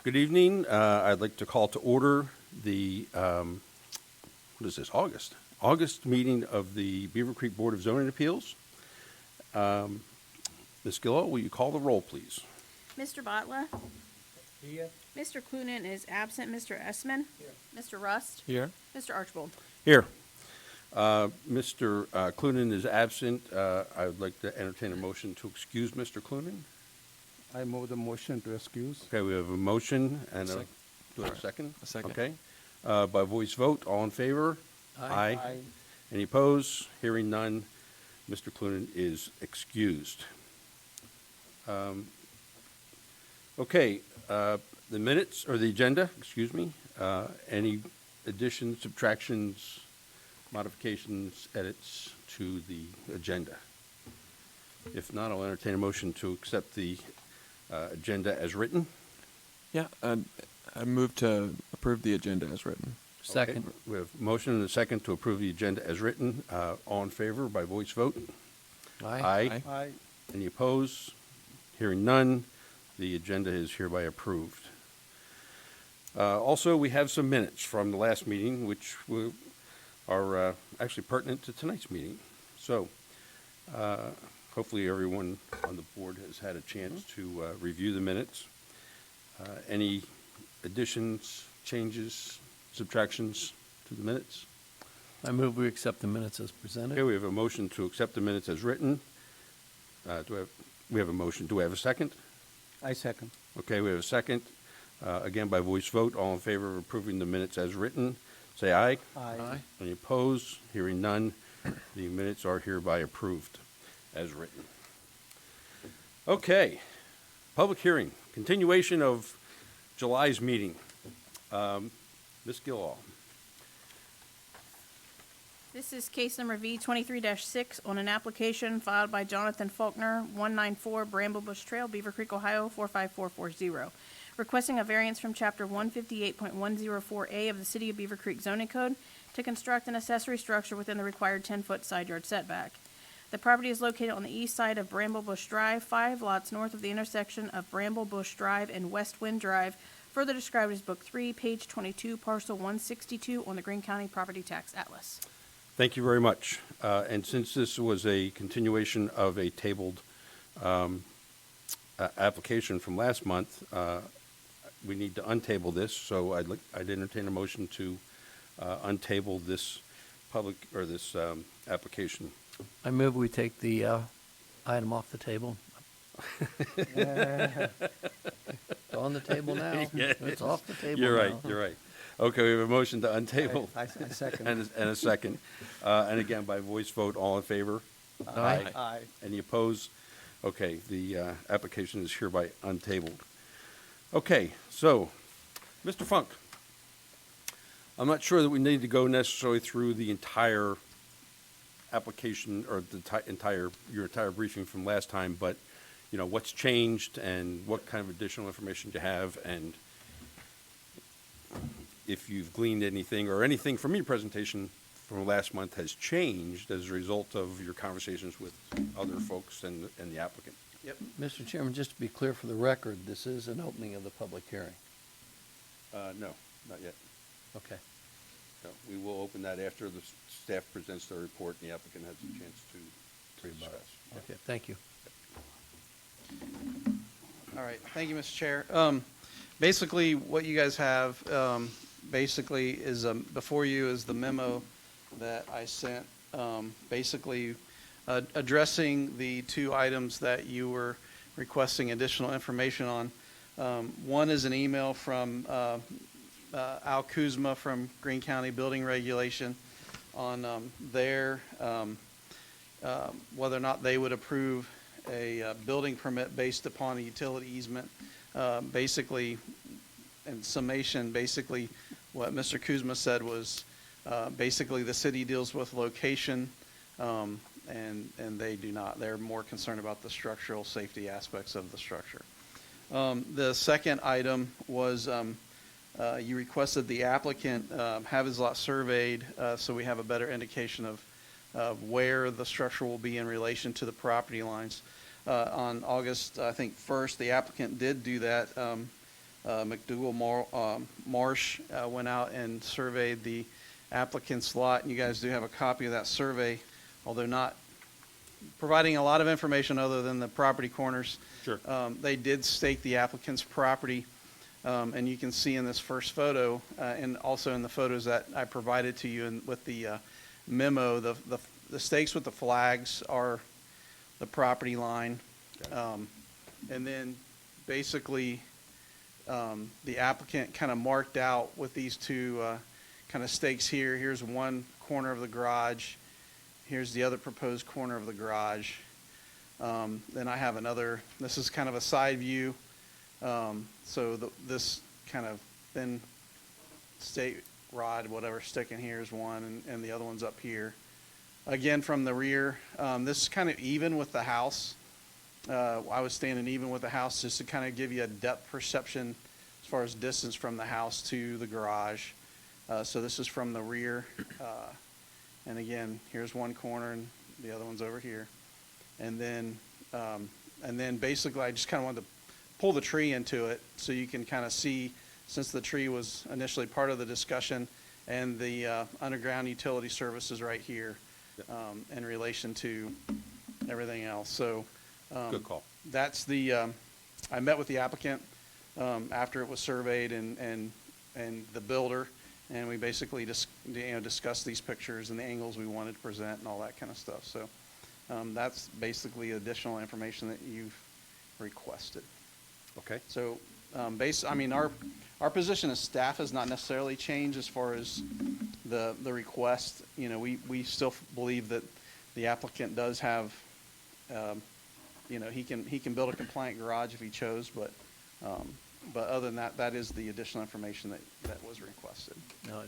Good evening. I'd like to call to order the, what is this, August meeting of the Beavercreek Board of Zoning Appeals. Ms. Gillo, will you call the roll, please? Mr. Botla? Here. Mr. Clunin is absent. Mr. Essman? Here. Mr. Rust? Here. Mr. Archibald? Here. Mr. Clunin is absent. I would like to entertain a motion to excuse Mr. Clunin. I move the motion to excuse. Okay, we have a motion and a, Second. do I have a second? A second. Okay. By voice vote, all in favor? Aye. Any opposed? Hearing none, Mr. Clunin is excused. Okay, the minutes, or the agenda, excuse me. Any additions, subtractions, modifications, edits to the agenda? If not, I'll entertain a motion to accept the agenda as written. Yeah, I move to approve the agenda as written. Second. Okay, we have a motion and a second to approve the agenda as written. All in favor by voice vote? Aye. Aye. Any opposed? Hearing none, the agenda is hereby approved. Also, we have some minutes from the last meeting, which are actually pertinent to tonight's meeting. So, hopefully everyone on the board has had a chance to review the minutes. Any additions, changes, subtractions to the minutes? I move we accept the minutes as presented. Okay, we have a motion to accept the minutes as written. We have a motion. Do we have a second? I second. Okay, we have a second. Again, by voice vote, all in favor of approving the minutes as written, say aye. Aye. Any opposed? Hearing none, the minutes are hereby approved as written. Okay, public hearing, continuation of July's meeting. Ms. Gillall. This is case number V23-6 on an application filed by Jonathan Faulkner, 194 Bramblebush Trail, Beavercreek, Ohio, 45440, requesting a variance from Chapter 158.104A of the City of Beavercreek zoning code to construct an accessory structure within the required 10-foot side yard setback. The property is located on the east side of Bramblebush Drive, 5 lots north of the intersection of Bramblebush Drive and West Wind Drive, further described as Book 3, page 22, parcel 162 on the Greene County Property Tax Atlas. Thank you very much. And since this was a continuation of a tabled application from last month, we need to untable this. So I'd entertain a motion to untable this application. I move we take the item off the table. It's on the table now. Yeah. It's off the table You're now. right. You're right. Okay, we have a motion to untable. I second. And a second. And again, by voice vote, all in favor? Aye. Aye. Any opposed? Okay, the application is hereby untabled. Okay, so, Mr. Funk, I'm not sure that we need to go necessarily through the entire application or the your entire briefing from last time, but, you know, what's changed and what kind of additional information you have, and if you've gleaned anything or anything from your presentation from last month has changed as a result of your conversations with other folks and the applicant. Yep. Mr. Chairman, just to be clear for the record, this is an opening of the public hearing. No, not yet. Okay. No, we will open that after the staff presents their report and the applicant has a chance to discuss. Okay, thank you. All right, thank you, Mr. Chair. Basically, what you guys have, basically is, before you is the memo that I sent, basically addressing the two items that you were requesting additional information on. One is an email from Al Kuzma from Greene County Building Regulation on whether or not they would approve a building permit based upon a utility easement. Basically, in summation, basically what Mr. Kuzma said was basically the city deals with location and they do not. They're more concerned about the structural safety aspects of the structure. The second item was you requested the applicant have his lot surveyed so we have a better indication of where the structure will be in relation to the property lines. On August, I think, 1st, the applicant did do that. Marsh went out and surveyed the applicant's lot, and you guys do have a copy of that survey, although not providing a lot of information other than the property corners. Sure. They did stake the applicant's property, and you can see in this first photo, and also in the photos that I provided to you and with the memo, the stakes with the flags are the property line. And then basically, the applicant kind of marked out with these two kind of stakes here. Here's one corner of the garage. Here's the other proposed corner of the garage. Then I have another, this is kind of a side view. So this kind of thin stake rod, whatever, sticking here is one, and the other one's up here. Again, from the rear, this is kind of even with the house. I was standing even with the house just to kind of give you a depth perception as far as distance from the house to the garage. So this is from the rear. And again, here's one corner and the other one's over here. And then basically I just kind of wanted to pull the tree into it so you can kind of see, since the tree was initially part of the discussion, and the underground utility services right here in relation to everything else. So Good call. that's the, I met with the applicant after it was surveyed and the builder, and we basically discussed these pictures and the angles we wanted to present and all that kind of stuff. So that's basically additional information that you've requested. Okay. So our position as staff has not necessarily changed as far as the request. We still believe that the applicant does have, he can build a compliant garage if he chose, but other than that, that is the additional information that was requested. Now,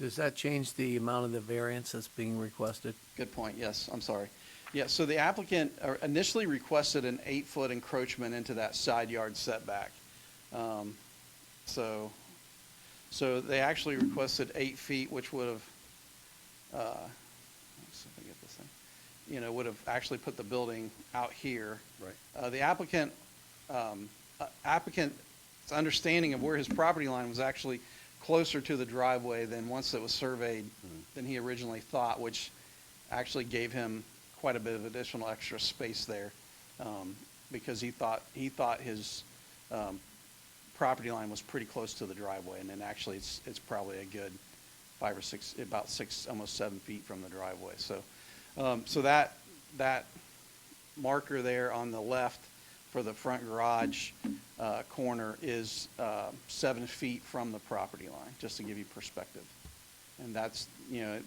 does that change the amount of the variance that's being requested? Good point, yes, I'm sorry. Yeah, so the applicant initially requested an 8-foot encroachment into that side yard setback. So they actually requested 8 feet, which would have, let's see if I get this thing, would have actually put the building out here. Right. The applicant's understanding of where his property line was actually closer to the driveway than once it was surveyed than he originally thought, which actually gave him quite a bit of additional extra space there, because he thought his property line was pretty close to the driveway, and then actually it's probably a good 5 or 6, about 6, almost 7 feet from the driveway. So that marker there on the left for the front garage corner is 7 feet from the property line, just to give you perspective. And that's,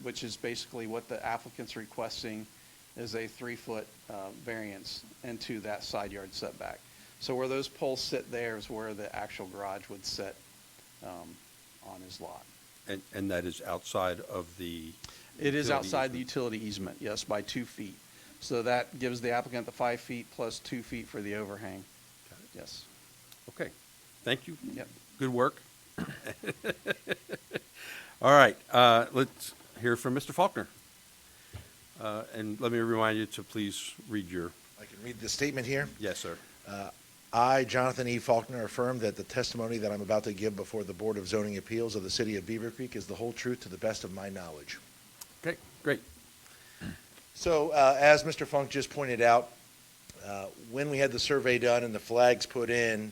which is basically what the applicant's requesting, is a 3-foot variance into that side yard setback. So where those poles sit there is where the actual garage would sit on his lot. And that is outside of the. It is utility outside the easement? utility easement, yes, by 2 feet. So that gives the applicant the 5 feet plus 2 feet for the overhang. Got it. Yes. Okay, thank you. Yep. Good work. All right, let's hear from Mr. Faulkner. And let me remind you to please read your, I can read the statement here. yes, sir. I, Jonathan E. Faulkner, affirm that the testimony that I'm about to give before the Board of Zoning Appeals of the City of Beavercreek is the whole truth to the best of my knowledge. Okay, great. So, as Mr. Funk just pointed out, when we had the survey done and the flags put in,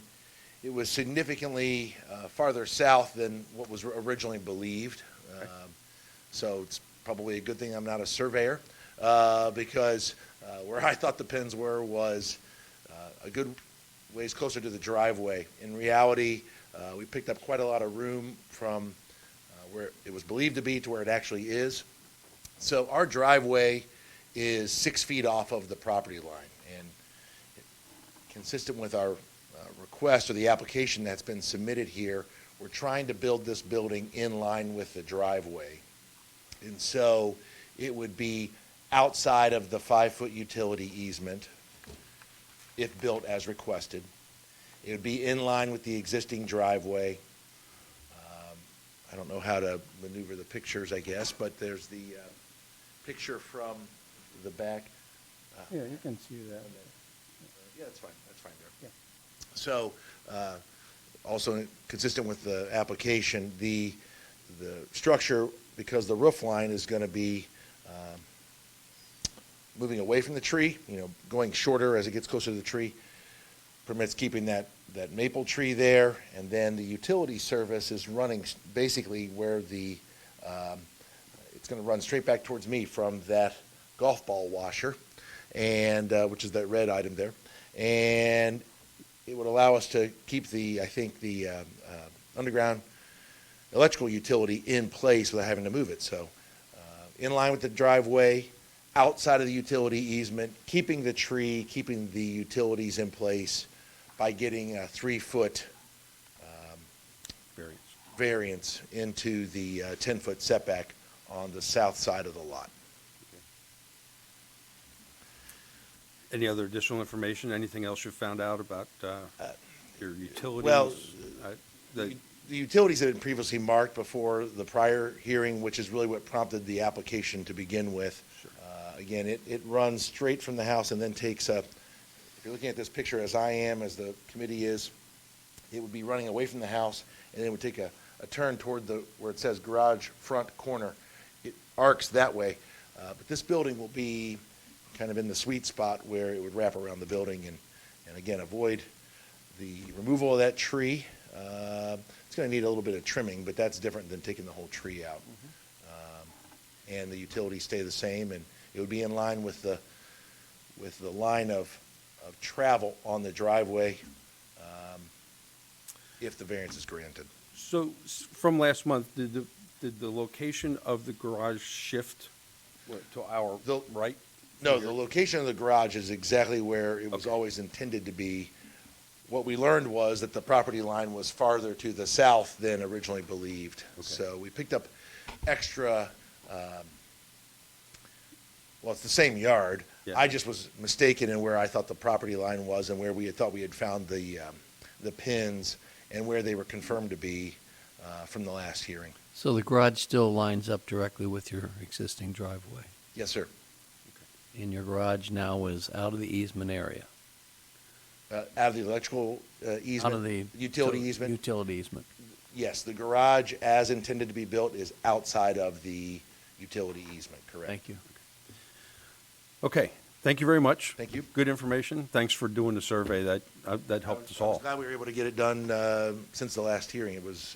it was significantly farther south than what was originally believed. So it's probably a good thing I'm not a surveyor, because where I thought the pins were was a good ways closer to the driveway. In reality, we picked up quite a lot of room from where it was believed to be to where it actually is. So our driveway is 6 feet off of the property line, and consistent with our request or the application that's been submitted here, we're trying to build this building in line with the driveway. And so it would be outside of the 5-foot utility easement if built as requested. It would be in line with the existing driveway. I don't know how to maneuver the pictures, I guess, but there's the picture from the back. Yeah, you can see that. Yeah, that's fine there. So, also consistent with the application, the structure, because the roof line is going to be moving away from the tree, going shorter as it gets closer to the tree, permits keeping that maple tree there, and then the utility service is running basically where it's going to run straight back towards me from that golf ball washer, and which is that red item there, and it would allow us to keep the underground electrical utility in place without having to move it. So, in line with the driveway, outside of the utility easement, keeping the tree, keeping the utilities in place by getting a 3-foot variance into the 10-foot setback on the south side of the lot. Any other additional information? Anything else you found out about your utilities? well, the- The utilities had been previously marked before the prior hearing, which is really what prompted the application to begin with. Again, it runs straight from the house and then takes up, if you're looking at this picture as I am, as the committee is, it would be running away from the house, and then it would take a turn toward where it says garage front corner. It arcs that way. But this building will be kind of in the sweet spot where it would wrap around the building and again, avoid the removal of that tree. It's going to need a little bit of trimming, but that's different than taking the whole tree out. And the utilities stay the same, and it would be in line with the line of travel on the driveway if the variance is granted. So from last month, did the location of the garage shift to our right? No, the location of the garage is exactly where it was Okay. always intended to be. What we learned was that the property line was farther to the south than originally believed. Okay. So we picked up extra, well, it's the same yard. Yeah. I just was mistaken in where I thought the property line was and where we had thought we had found the pins and where they were confirmed to be from the last hearing. So the garage still lines up directly with your existing driveway? Yes, sir. And your garage now is out of the easement area? Out of the electrical easement? Out of the utility easement? Utility easement. Yes, the garage, as intended to be built, is outside of the utility easement, correct? Thank you. Okay, thank you very much. Thank you. Good information. Thanks for doing the survey. That helped us I was all. glad we were able to get it done since the last hearing. It was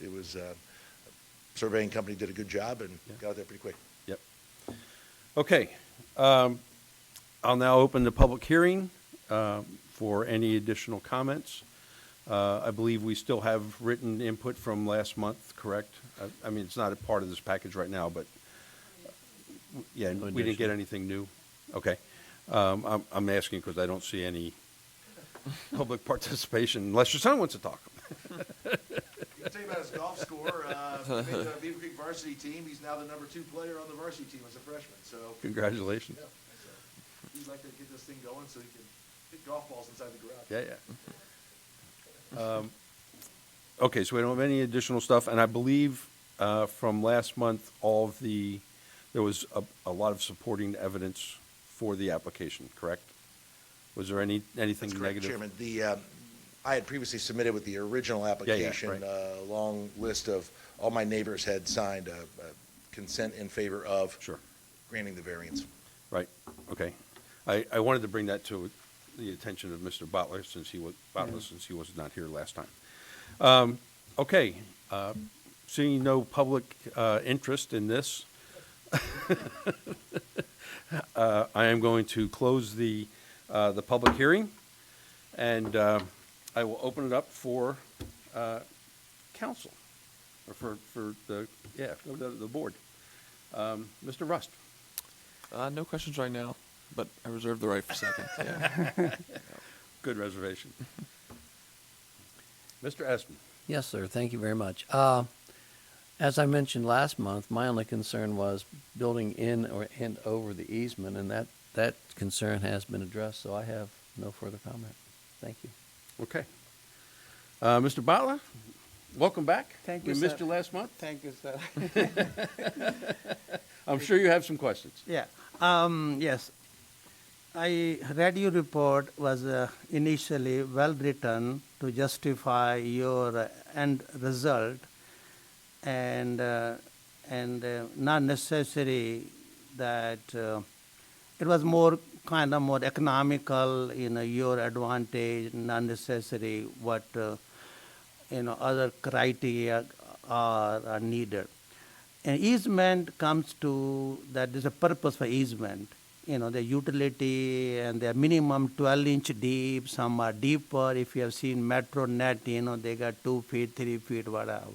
surveying company did a good job and got it there pretty quick. Yep. Okay, I'll now open the public hearing for any additional comments. I believe we still have written input from last month, correct? I mean, it's not a part of this package right now, but, yeah, No we didn't get additional. anything new? Okay. I'm asking because I don't see any public participation, unless your son wants to talk. I'll tell you about his golf score. He made the Beavercreek varsity team. He's now the number 2 player on the varsity team as a freshman. So Congratulations. he'd like to get this thing going so he can hit golf balls inside the garage. Yeah. Okay, so we don't have any additional stuff, and I believe from last month, there was a lot of supporting evidence for the application, correct? Was there anything That's correct, negative? Chairman. I had previously submitted with the original application right. a long list of, all my neighbors had signed a consent in favor of Sure, granting the variance. right, okay. I wanted to bring that to the attention of Mr. Butler, since he was not here last time. Okay, seeing no public interest in this, I am going to close the public hearing, and I will open it up for council, or for the board. Mr. Rust? No questions right now, but I reserve the right for seconds. Yeah. Good reservation. Mr. Eston? Yes, sir. Thank you very much. As I mentioned last month, my only concern was building in and over the easement, and that concern has been addressed, so I have no further comment. Thank you. Okay. Mr. Butler, welcome back. Thank you, We missed sir. you last month. Thank you, sir. I'm sure you have some questions. Yeah. Yes. I read your report was initially well written to to justify your end result, and not necessary that it was more kind of more economical, your advantage, not necessary what other criteria are needed. And easement comes to that there's a purpose for easement. The utility and they're minimum 12-inch deep. Some are deeper. If you have seen Metro Net, they got 2 feet, 3 feet, whatever.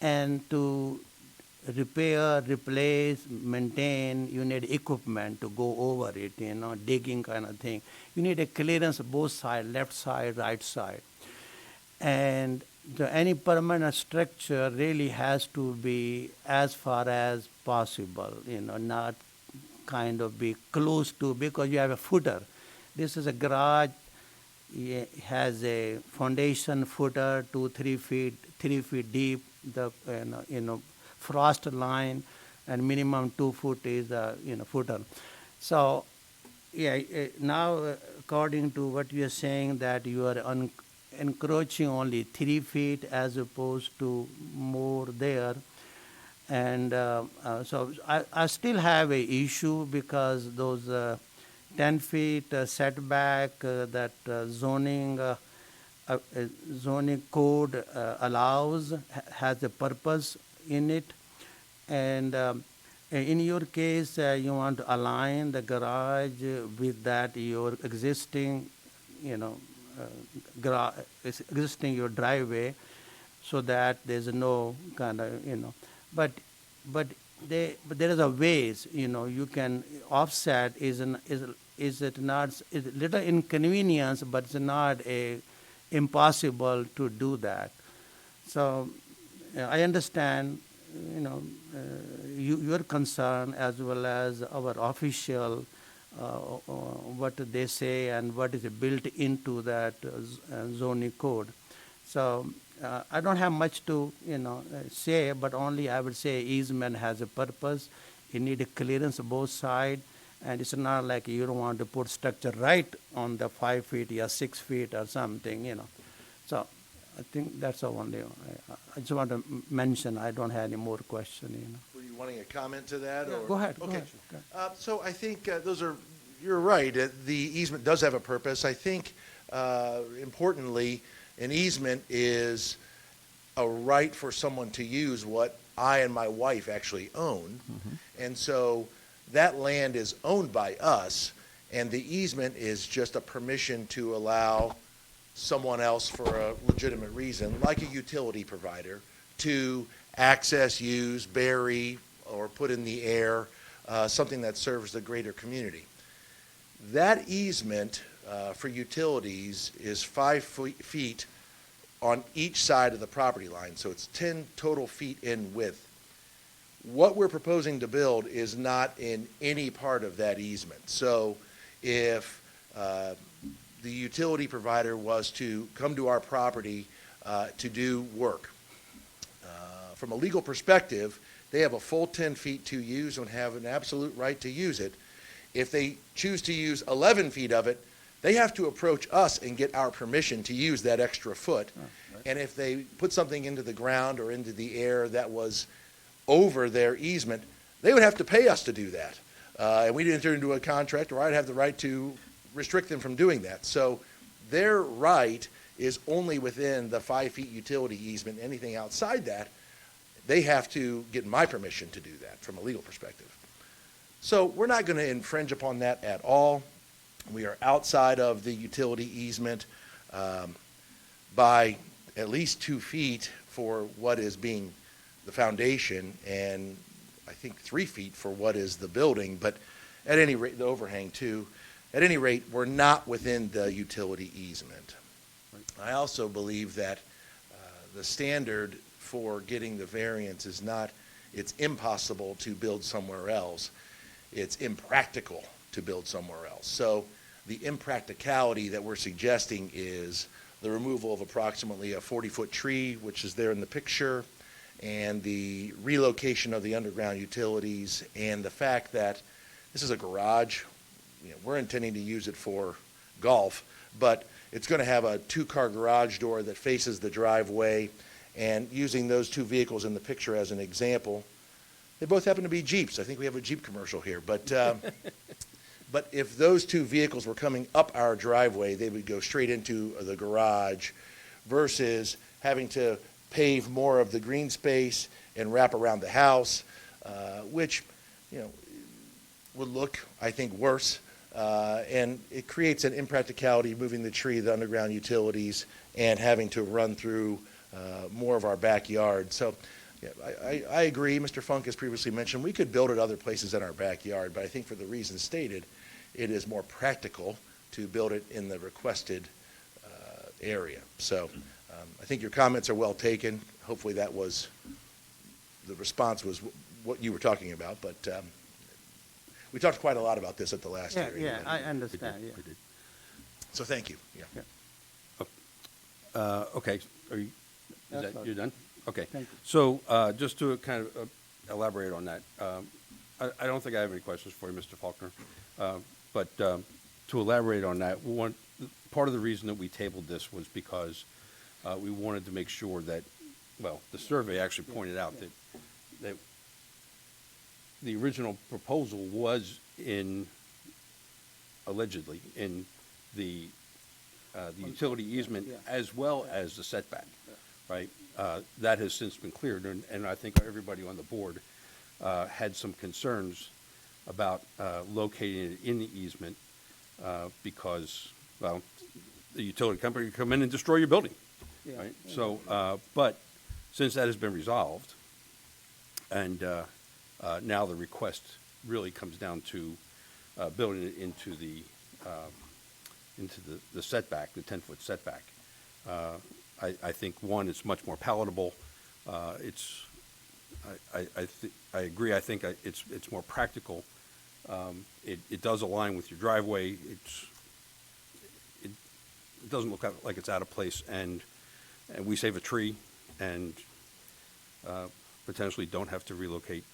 And to repair, replace, maintain, you need equipment to go over it, digging kind of thing. You need a clearance both sides, left side, right side. And any permanent structure really has to be as far as possible, not kind of be close to, because you have a footer. This is a garage, it has a foundation footer, 3 feet deep, the frost line, and minimum 2 foot is footer. So, now according to what you are saying, that you are encroaching only 3 feet as opposed to more there. And so I still have a issue because those 10 feet setback that zoning code allows has a purpose in it. And in your case, you want to align the garage with that your existing, existing your driveway, so that there's no kind of, but there is a ways, you can offset is it not, is a little inconvenience, but it's not a impossible to do that. So I understand, your concern as well as our official, what they say and what is built into that zoning code. So I don't have much to say, but only I would say easement has a purpose. You need a clearance both sides, and it's not like you don't want to put structure right on the 5 feet or 6 feet or something. So I think that's the only. I just want to mention. I don't have any more question. Were you wanting a comment to that? Yeah, or? go ahead. Okay. Go ahead. So I think you're right. The easement does have a purpose. I think, importantly, an easement is a right for someone to use what I and my wife actually own. Mm-hmm. And so that land is owned by us, and the easement is just a permission to allow someone else for a legitimate reason, like a utility provider, to access, use, bury, or put in the air something that serves the greater community. That easement for utilities is 5 feet on each side of the property line, so it's 10 total feet in width. What we're proposing to build is not in any part of that easement. So if the utility provider was to come to our property to do work, from a legal perspective, they have a full 10 feet to use and have an absolute right to use it. If they choose to use 11 feet of it, they have to approach us and get our permission to use that extra foot. Oh, right. And if they put something into the ground or into the air that was over their easement, they would have to pay us to do that. And we'd enter into a contract, or I'd have the right to restrict them from doing that. So their right is only within the 5 feet utility easement. Anything outside that, they have to get my permission to do that from a legal perspective. So we're not going to infringe upon that at all. We are outside of the utility easement by at least 2 feet for what is being the foundation, and I think 3 feet for what is the building, but at any rate, the overhang too. At any rate, we're not within the utility easement. I also believe that the standard for getting the variance is not, it's impossible to build somewhere else. It's impractical to build somewhere else. So the impracticality that we're suggesting is the removal of approximately a 40-foot tree, which is there in the picture, and the relocation of the underground utilities, and the fact that this is a garage. We're intending to use it for golf, but it's going to have a two-car garage door that faces the driveway. And using those two vehicles in the picture as an example, they both happen to be Jeeps. I think we have a Jeep commercial here. But if those two vehicles were coming up our driveway, they would go straight into the garage versus having to pave more of the green space and wrap around the house, which, would look, I think, worse. And it creates an impracticality moving the tree, the underground utilities, and having to run through more of our backyard. So yeah, I agree. Mr. Funk has previously mentioned we could build it other places in our backyard, but I think for the reasons stated, it is more practical to build it in the requested area. So I think your comments are well taken. Hopefully that was, the response was what you were talking about, but we talked quite a lot about this at the last Yeah, hearing. yeah, I understand, yeah. We did. So thank you. Yeah. Okay, are you, That's is that, all. you're done? Okay. Thank you. So, just to kind of elaborate on that, I don't think I have any questions for you, Mr. Faulkner. But to elaborate on that, part of the reason that we tabled this was because we wanted to make sure that, well, the survey actually pointed out that the original proposal was allegedly in the utility easement Yeah. as well as the setback, right? That has since been cleared, and I think everybody on the board had some concerns about locating it in the easement because, well, the utility company could come in and destroy your building, Yeah. right? So, but since that has been resolved, and now the request really comes down to building it into the setback, the 10-foot setback. I think, one, it's much more palatable. I agree. I think it's more practical. It does align with your driveway. It doesn't look like it's out of place, and we save a tree, and potentially don't have to relocate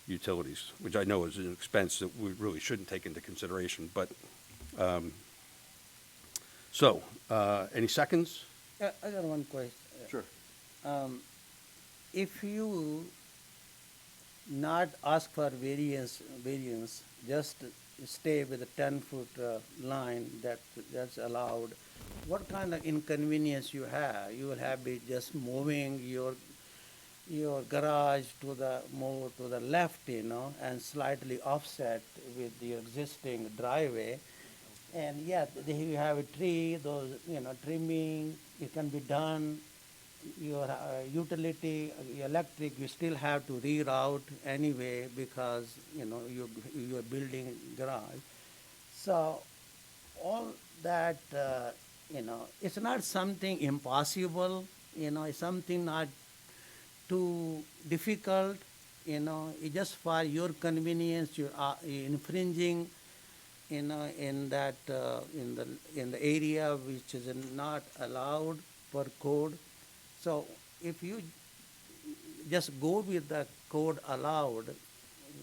utilities, which I know is an expense that we really shouldn't take into consideration. But any seconds? I got one question. Sure. If you not ask for variance, just stay with the 10-foot line that's allowed, what kind of inconvenience you have? You will have be just moving your garage more to the left, and slightly offset with the existing driveway. And yeah, you have a tree, those, trimming, it can be done. Your utility, electric, you still have to reroute anyway because, you're building garage. So all that, it's not something impossible, it's something not too difficult, it's just for your convenience, you're infringing, in that, in the area which is not allowed per code. So if you just go with the code allowed,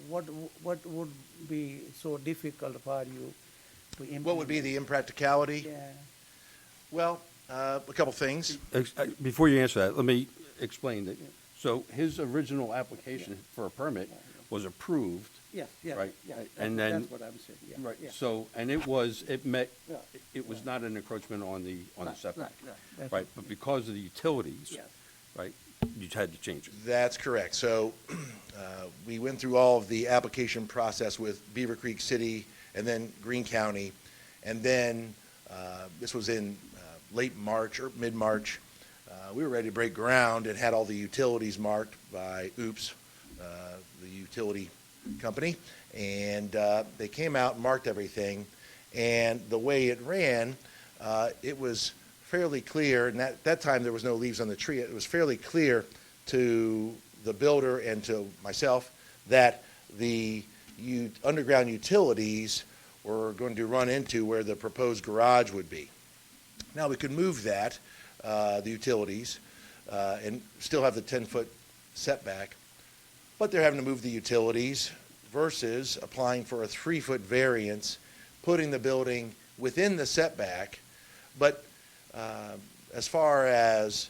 what would be so difficult for you to implement? What would be the impracticality? Yeah. Well, a couple things. Before you answer that, let me explain that. So his original application for a permit was approved. Yeah, yeah, Right. yeah. And then- That's what I'm saying, yeah. Right, yeah. so, and it Yeah. was not an encroachment on the Right, setback. that's Right, but because of the utilities, Yes. right, you had to change it. That's correct. So we went through all of the application process with Beavercreek City and then Greene County. And then this was in late March or mid-March. We were ready to break ground and had all the utilities marked by OOPS, the utility company. And they came out and marked everything. And the way it ran, it was fairly clear, and at that time there was no leaves on the tree, it was fairly clear to the builder and to myself that the underground utilities were going to run into where the proposed garage would be. Now, we could move that, the utilities, and still have the 10-foot setback, but they're having to move the utilities versus applying for a 3-foot variance, putting the building within the setback, But as far as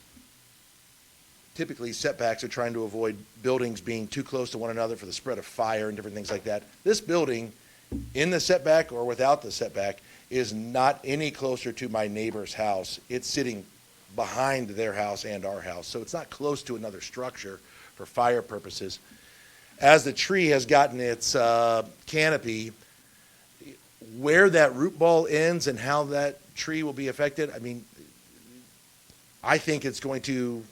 typically setbacks are trying to avoid buildings being too close to one another for the spread of fire and different things like that. This building, in the setback or without the setback, is not any closer to my neighbor's house. It's sitting behind their house and our house, so it's not close to another structure for fire purposes. As the tree has gotten its canopy, where that root ball ends and how that tree will be affected, I mean, I think it's going to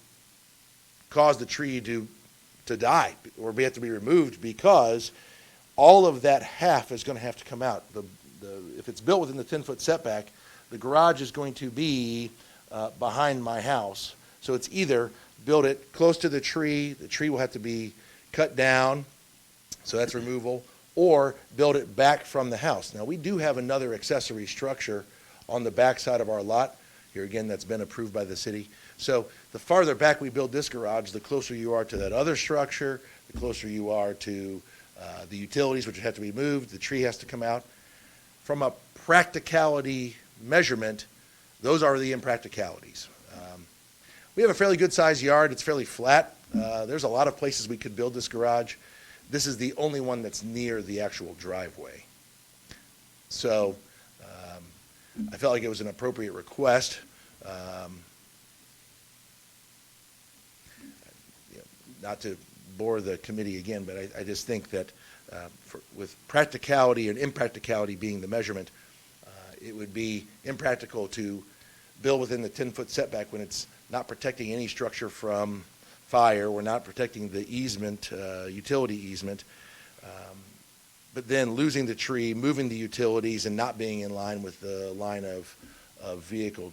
cause the tree to die or have to be removed, because all of that half is going to have to come out. If it's built within the 10-foot setback, the garage is going to be behind my house. So it's either build it close to the tree will have to be cut down, so that's removal, or build it back from the house. Now, we do have another accessory structure on the back side of our lot. Here again, that's been approved by the city. So the farther back we build this garage, the closer you are to that other structure, the closer you are to the utilities, which have to be moved, the tree has to come out. From a practicality measurement, those are the impracticalities. We have a fairly good sized yard. It's fairly flat. There's a lot of places we could build this garage. This is the only one that's near the actual driveway. So I felt like it was an appropriate request. Not to bore the committee again, but I just think that with practicality and impracticality being the measurement, it would be impractical to build within the 10-foot setback when it's not protecting any structure from fire. We're not protecting the easement, utility easement. But then losing the tree, moving the utilities, and not being in line with the line of vehicle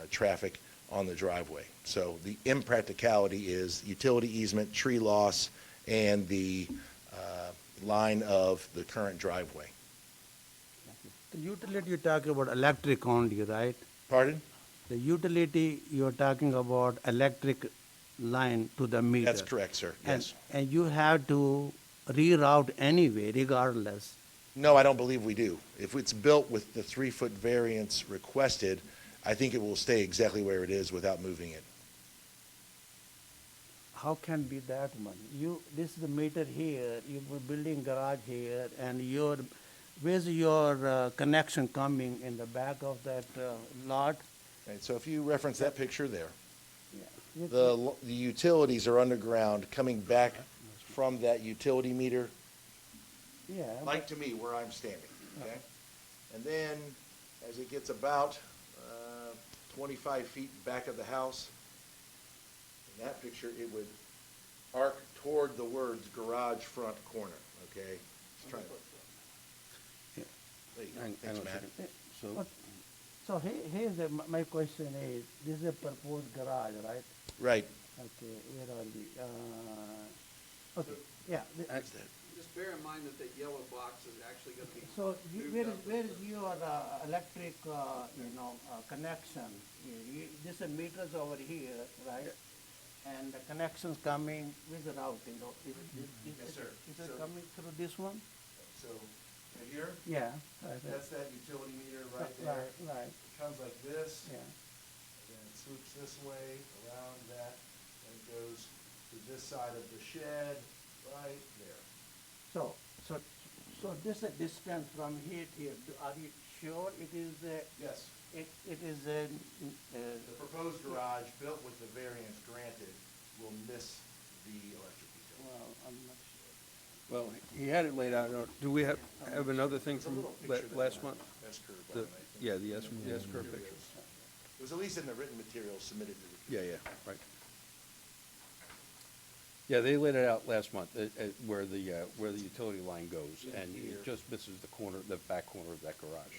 traffic on the driveway. So the impracticality is utility easement, tree loss, and the line of the current driveway. The utility you're talking about electric only, right? Pardon? The utility you're talking about electric line to the meter. That's correct, sir. Yes. And you have to reroute anyway, regardless. No, I don't believe we do. If it's built with the 3-foot variance requested, I think it will stay exactly where it is without moving it. How can be that one? This is the meter here, you're building garage here, and where's your connection coming in the back of that lot? Right, so if you reference that picture there, Yeah. the utilities are underground coming back from that utility meter, Yeah. like to me where I'm standing, okay? And then as it gets about 25 feet back of the house, in that picture, it would arc toward the words garage front corner, okay? Just trying to. Yeah. There you go. Hang on Thanks, a Matt. second. So, So here's my question is, this is a proposed garage, right? Right. Okay, where are we? Okay, yeah. That's that. Just bear in mind that yellow box is actually going to be. So where is your electric, connection? This is meters over here, right? And the connections coming with the routing. Yes, sir. Is it So- coming through this one? So, right here, Yeah. Right, that's that utility meter right there. Right, It comes like this, yeah. then it swoops this way, around that, and it goes to this side of the shed, right there. So this is a distance from here to here. Are you sure it is, Yes. it is, The proposed garage built with the variance granted will miss the electric utility. well, I'm not sure. well, he had it laid out. Do we have another thing There's a from little picture that last went month? S-curve on The- it, I think. Yeah, the S-curve Here it picture. is. It was at least in the written material submitted to the. Yeah, right. Yeah, they laid it out last month, where the utility line goes, and it just misses the back corner of that garage,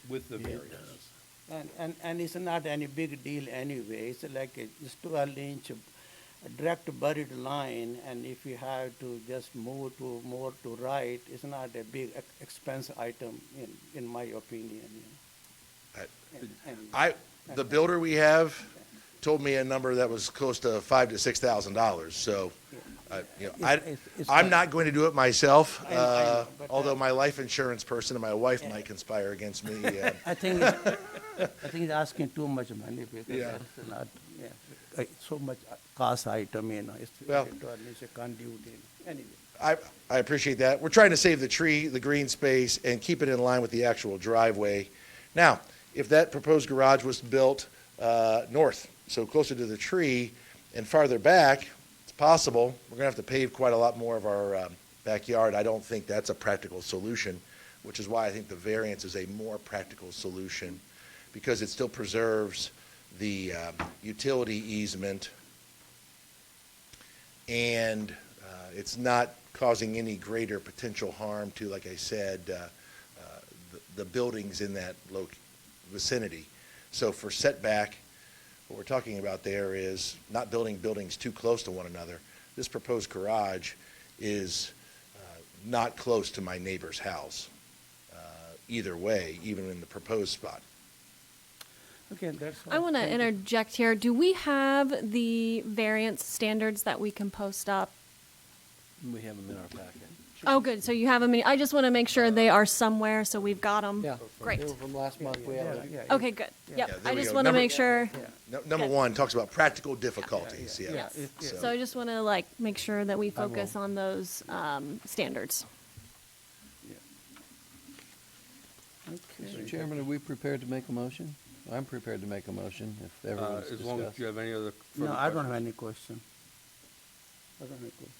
with the variance. And it's not any big deal anyway. It's like it's 12-inch direct buried line, and if you have to just move to more to right, it's not a big expense item in my opinion. The builder we have told me a number that was close to $5,000 to $6,000, so It's I'm fine. not going to do it myself, I know, but, although my life insurance person and my wife might conspire against me. I think it's asking too much money because Yeah. it's not, so much cost item, it's Well- it's a conduit, anyway. I appreciate that. We're trying to save the tree, the green space, and keep it in line with the actual driveway. Now, if that proposed garage was built north, so closer to the tree and farther back, it's possible. We're going to have to pave quite a lot more of our backyard. I don't think that's a practical solution, which is why I think the variance is a more practical solution, because it still preserves the utility easement, and it's not causing any greater potential harm to, like I said, the buildings in that vicinity. So for setback, what we're talking about there is not building buildings too close to one another. This proposed garage is not close to my neighbor's house, either way, even in the proposed spot. Okay, that's all. I want to Thank you. interject here. Do we have the variance standards that we can post up? We have them in our packet. Oh, good. So you have them. I just want to make sure they are somewhere, so we've got them. Yeah. Great. They were from last month. We have it. Yeah, Okay, good. Yeah, Yep. there I we just go. want to Number- make sure. Number Good. one talks about practical difficulties, yeah. Yeah, yeah. So I just want to make sure that we I will. focus on those standards. Mr. Chairman, are we prepared to make a motion? I'm prepared to make a motion if everyone's As long as discussed. you have any other further No, I don't have questions. any question. I don't have any question.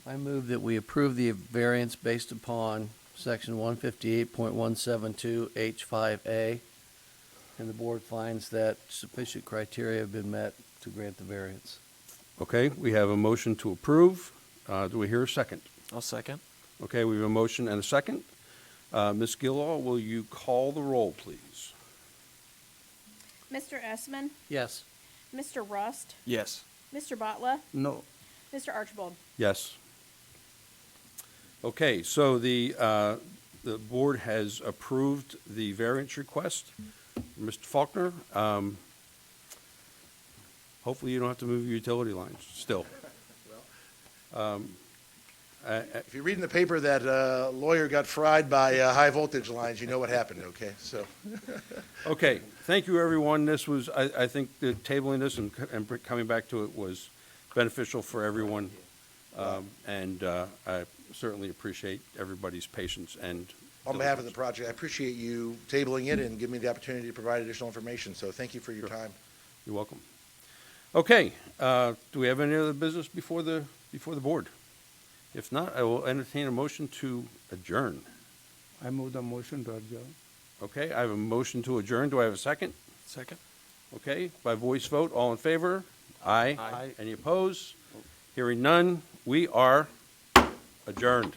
I move that we approve the variance based upon section 158.172 H5A, and the board finds that sufficient criteria have been met to grant the variance. Okay, we have a motion to approve. Do we hear a second? I'll second. Okay, we have a motion and a second. Ms. Gilall, will you call the roll, please? Mr. Essman, Yes. Mr. Rust, Yes. Mr. Botla, No, Mr. Archibald. Yes. Okay, so the board has approved the variance request. Mr. Faulkner, hopefully you don't have to move your utility lines still. If you read in the paper that a lawyer got fried by high voltage lines, you know what happened, okay? So, Okay, thank you, everyone. This was, I think, the tabling this and coming back to it was beneficial for everyone. And I certainly appreciate everybody's patience and. on behalf of the project, I appreciate you tabling it and giving me the opportunity to provide additional information, so thank you for your time. You're welcome. Okay, do we have any other business before the board? If not, I will entertain a motion to adjourn. I move the motion to adjourn. Okay, I have a motion to adjourn. Do I have a second? Second. Okay, by voice vote, all in favor? Aye. Aye. Any opposed? Hearing none, we are adjourned.